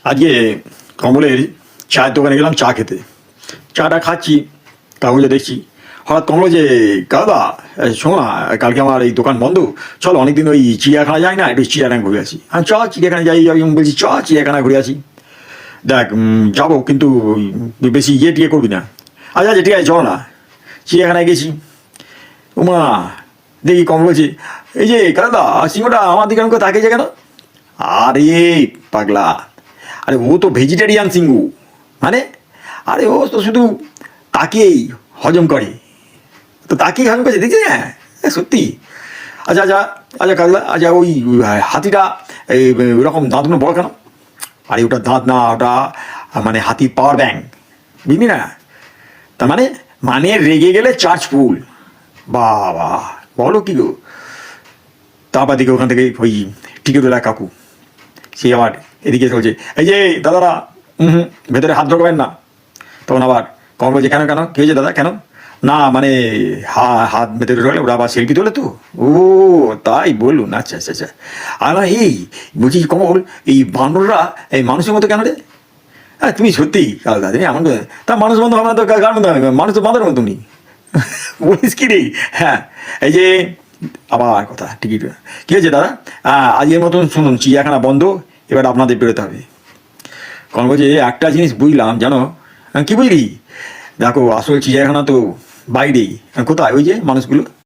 আজকে কমলের চায়ের দোকানে গেলাম চা খেতে। চাটা খাচ্ছি, কাগজে দেখছি, হঠাৎ কমলো যে কাদা শোনো না, কালকে আমার এই দোকান বন্ধ, চলো অনেকদিন ওই চিড়িয়াখানা যাই না, একটু চিড়িয়াখানা ঘুরে আসি। আমি চ চিড়িয়াখানা যাই, আমি বলছি চ চিড়িয়াখানা ঘুরে আসি। দেখ যাবো, কিন্তু বেশি টিয়ে করবি না। আচ্ছা আচ্ছা ঠিক আছে চলো না। চিড়িয়াখানায় গেছি, উমা দেখি কম বলছি, এই যে কাদা সিংহটা আমার দিকে আমাকে তাকিয়েছে কেন? আরে পাগলা, আরে ও তো ভেজিটেরিয়ান সিংহু, মানে আরে ও তো শুধু তাকেই হজম করে, তো তাকেই হজম করছে দেখছি। হ্যাঁ সত্যি। আচ্ছা আচ্ছা আচ্ছা কাজলা, আচ্ছা ওই হাতিটা এই ওরকম দাঁতগুলো বড় কেন? আরে ওটা দাঁত না, ওটা মানে হাতির পাওয়ার ব্যাংক, বুঝলি না? তার মানে মানে রেগে গেলে চার্জ ফুল। বাবা বলো কি গো। তারপর দিকে ওখান থেকে ওই টিকিটওয়ালা কাকু, সে আবার এদিকে চলছে, এই যে দাদারা ভেতরে হাত ঢোকাবেন না। তখন আবার কখন বলছে কেন কেন, কে হয়েছে দাদা কেন? না মানে হাত ভেতরে ঢোকালে ওরা আবার সেলফি তোলে তো। ও তাই বলুন, আচ্ছা আচ্ছা আচ্ছা। আর এই বলছি কমল, এই বানররা এই মানুষের মতো কেন রে? হ্যাঁ তুমি সত্যি আলাদা, তুমি এমন তা মানুষ বন্ধু ভাবনা তো কার মতো হবে, মানুষ তো বাঁদরের মতো নি। বলিস কি রে? হ্যাঁ এই যে আবার কথা টিকিট কী হয়েছে দাদা? আজকের মতন শুনুন, চিড়িয়াখানা বন্ধ, এবার আপনাদের বেরোতে হবে। কারণ বলছে একটা জিনিস বুঝলাম জানো। কি বুঝলি? দেখো আসল চিড়িয়াখানা তো বাইরেই, কোথায় ওই যে মানুষগুলো